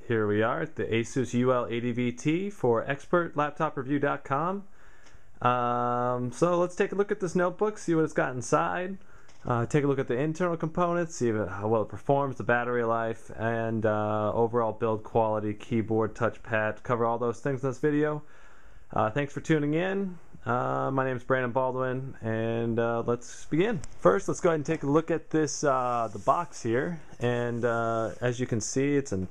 Here we are at the Asus UL80VT for expertlaptopreview.com. So let's take a look at this notebook, see what it's got inside. Take a look at the internal components, see how well it performs, the battery life, and overall build quality, keyboard, touchpad. Cover all those things in this video. Thanks for tuning in. My name is Brandon Baldwin, and let's begin. First, let's go ahead and take a look at this the box here. And as you can see, it's a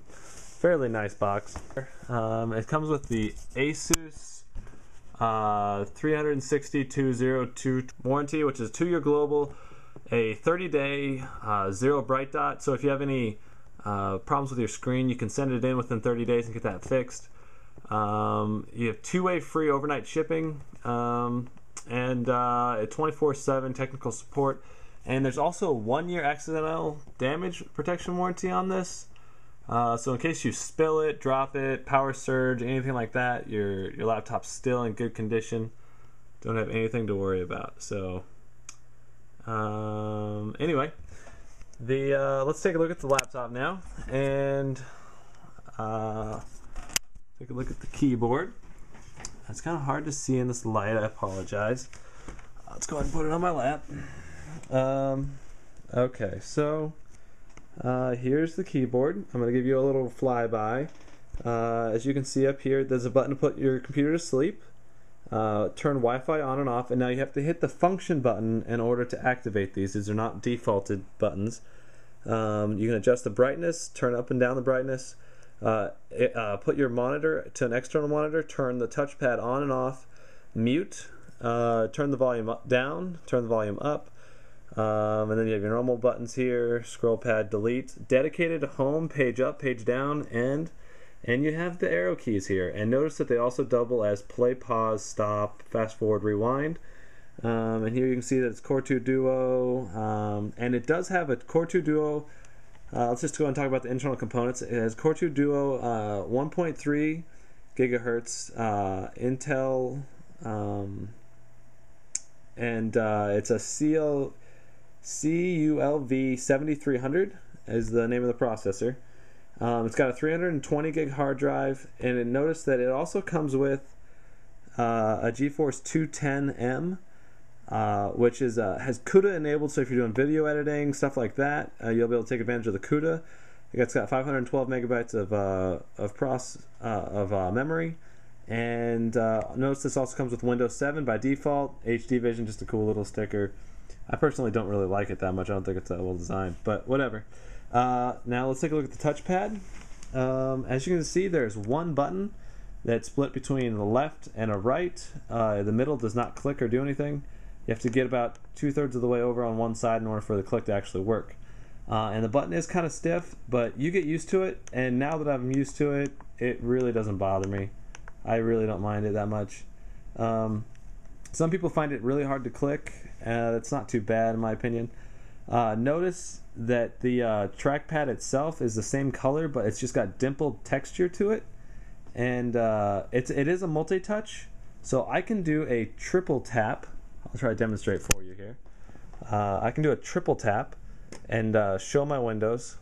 fairly nice box. It comes with the Asus 360-202 warranty, which is 2-year global, a 30-day zero bright dot. So if you have any problems with your screen, you can send it in within 30 days and get that fixed. You have two-way free overnight shipping, and a 24/7 technical support. And there's also a 1-year accidental damage protection warranty on this. So in case you spill it, drop it, power surge, anything like that, your laptop's still in good condition. Don't have anything to worry about. So anyway, let's take a look at the laptop now, and take a look at the keyboard. It's kind of hard to see in this light, I apologize. Let's go ahead and put it on my lap. Okay, so here's the keyboard. I'm going to give you a little flyby. As you can see up here, there's a button to put your computer to sleep, turn Wi-Fi on and off, and now you have to hit the function button in order to activate these. These are not defaulted buttons. You can adjust the brightness, turn up and down the brightness, put your monitor to an external monitor, turn the touchpad on and off, mute, turn the volume up, down, turn the volume up. And then you have your normal buttons here, scroll pad, delete, dedicated home, page up, page down, and you have the arrow keys here. And notice that they also double as play, pause, stop, fast forward, rewind. And here you can see that it's Core 2 Duo, and it does have a Core 2 Duo. Let's just go and talk about the internal components. It has Core 2 Duo, 1.3 gigahertz, Intel, and it's a CULV7300 is the name of the processor. It's got a 320 gig hard drive, and notice that it also comes with a GeForce 210M, which is has CUDA enabled. So if you're doing video editing, stuff like that, you'll be able to take advantage of the CUDA. It's got 512 megabytes of memory. And notice this also comes with Windows 7 by default. HD Vision, just a cool little sticker. I personally don't really like it that much. I don't think it's that well designed, but whatever. Now let's take a look at the touchpad. As you can see, there's one button that's split between the left and a right. The middle does not click or do anything. You have to get about 2/3 of the way over on one side in order for the click to actually work. And the button is kind of stiff, but you get used to it, and now that I'm used to it, it really doesn't bother me. I really don't mind it that much. Some people find it really hard to click. That's not too bad in my opinion. Notice that the trackpad itself is the same color, but it's just got dimpled texture to it. And it is a multi-touch, so I can do a triple tap. I'll try to demonstrate for you here. I can do a triple tap and show my windows.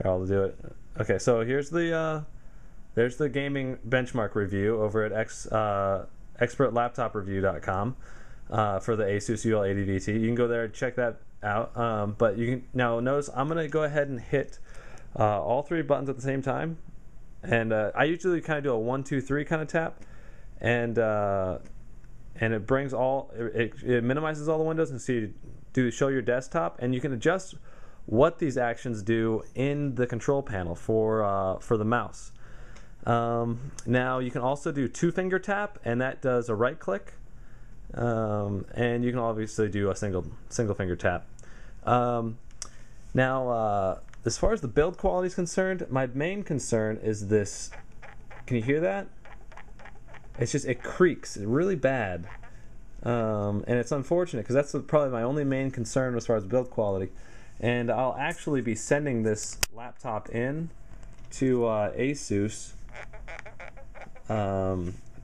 Here, I'll do it. Okay, so here's there's the gaming benchmark review over at expertlaptopreview.com for the Asus UL80VT. You can go there and check that out. But you can now notice I'm going to go ahead and hit all 3 buttons at the same time. And I usually kind of do a 1, 2, 3 kind of tap, and it brings it minimizes all the windows, and so you show your desktop, and you can adjust what these actions do in the control panel for the mouse. Now you can also do 2-finger tap, and that does a right click, and you can obviously do a single finger tap. Now as far as the build quality is concerned, my main concern is this. Can you hear that? It creaks really bad, and it's unfortunate because that's probably my only main concern as far as build quality. And I'll actually be sending this laptop in to Asus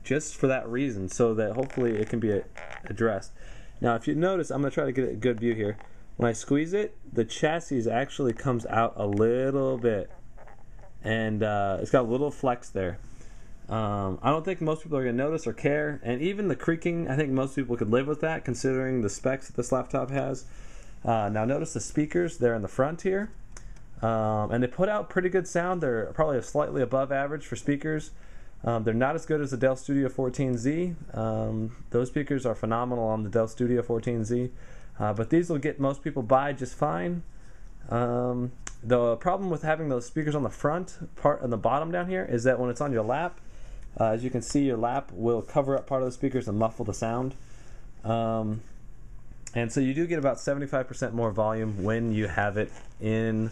just for that reason, so that hopefully it can be addressed. Now if you notice, I'm going to try to get a good view here. When I squeeze it, the chassis actually comes out a little bit. and it's got a little flex there. I don't think most people are going to notice or care, and even the creaking, I think most people could live with that considering the specs that this laptop has. Now notice the speakers, they're in the front here, and they put out pretty good sound. They're probably slightly above average for speakers. They're not as good as the Dell Studio 14Z. Those speakers are phenomenal on the Dell Studio 14Z, but these will get most people by just fine. The problem with having those speakers on the front part and the bottom down here is that when it's on your lap, as you can see, your lap will cover up part of the speakers and muffle the sound. And so you do get about 75% more volume when you have it in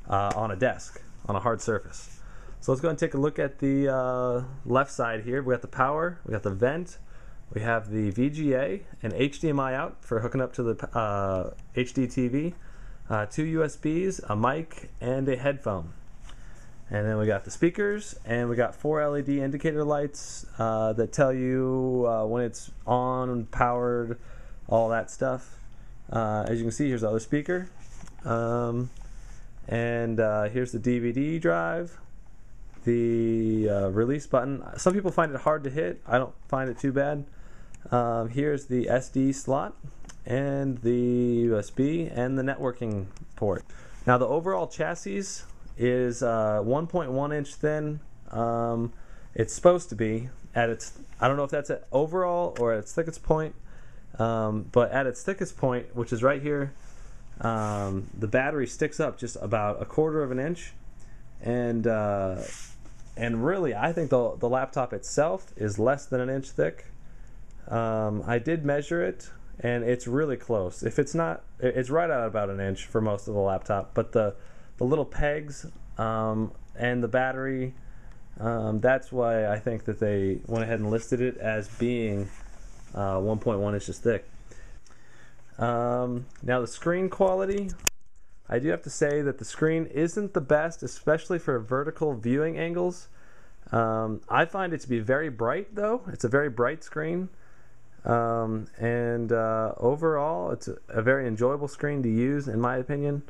on a desk, on a hard surface. So let's go ahead and take a look at the left side here. We got the power, we got the vent, we have the VGA, and HDMI out for hooking up to the HD TV, 2 USBs, a mic, and a headphone. And then we got the speakers, and we got 4 LED indicator lights that tell you when it's on, powered, all that stuff. As you can see, here's the other speaker. And here's the DVD drive, the release button. Some people find it hard to hit. I don't find it too bad. Here's the SD slot, and the USB, and the networking port. Now the overall chassis is 1.1 inch thin. It's supposed to be at its, I don't know if that's at overall or at its thickest point, but at its thickest point, which is right here, the battery sticks up just about 1/4 of an inch, and really I think the laptop itself is less than 1 inch thick. I did measure it, and it's really close. If it's not, it's right at about 1 inch for most of the laptop, but the little pegs and the battery, that's why I think that they went ahead and listed it as being 1.1 inches thick. Now the screen quality, I do have to say that the screen isn't the best, especially for vertical viewing angles. I find it to be very bright though. It's a very bright screen. Overall it's a very enjoyable screen to use in my opinion.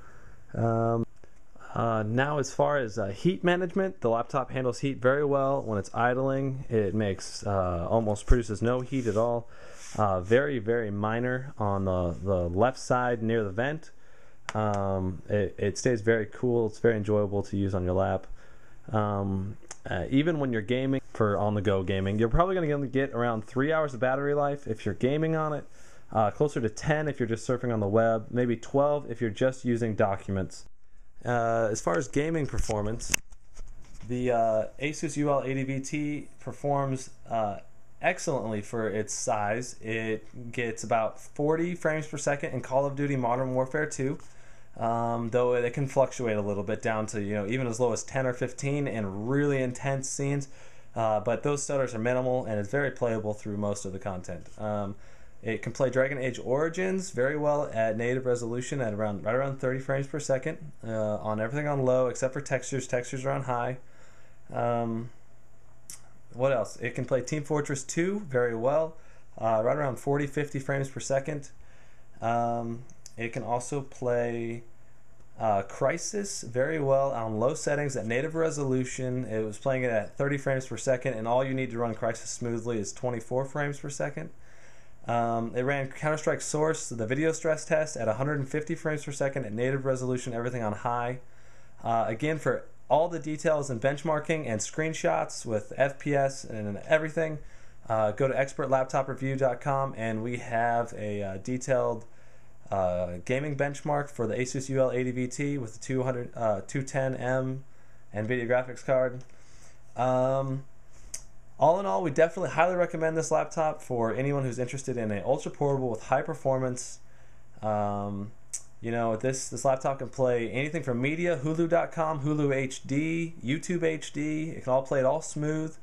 Now as far as heat management, the laptop handles heat very well. When it's idling, it makes almost produces no heat at all. Very minor on the left side near the vent. It stays very cool. It's very enjoyable to use on your lap. Even when you're gaming, for on-the-go gaming, you're probably going to get around 3 hours of battery life if you're gaming on it, closer to 10 if you're just surfing on the web, maybe 12 if you're just using documents. As far as gaming performance, the Asus UL80VT performs excellently for its size. It gets about 40 frames per second in Call of Duty Modern Warfare 2. Though it can fluctuate a little bit down to, even as low as 10 or 15 in really intense scenes, but those stutters are minimal and it's very playable through most of the content. It can play Dragon Age Origins very well at native resolution at right around 30 frames per second on everything on low except for textures. Textures are on high. What else? It can play Team Fortress 2 very well, right around 40-50 frames per second. It can also play Crysis very well on low settings at native resolution. It was playing it at 30 frames per second, and all you need to run Crysis smoothly is 24 frames per second. It ran Counter-Strike Source, the video stress test, at 150 frames per second at native resolution, everything on high. Again, for all the details and benchmarking and screenshots with FPS and everything, go to expertlaptopreview.com, and we have a detailed gaming benchmark for the Asus UL80VT with the 210M NVIDIA graphics card. All in all, we definitely highly recommend this laptop for anyone who's interested in an ultra portable with high performance. This laptop can play anything from media, Hulu.com, Hulu HD, YouTube HD. It can all play it all smooth.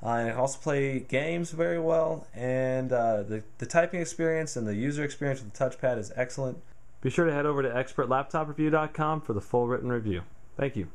And it can also play games very well, and the typing experience and the user experience with the touchpad is excellent. Be sure to head over to expertlaptopreview.com for the full written review. Thank you.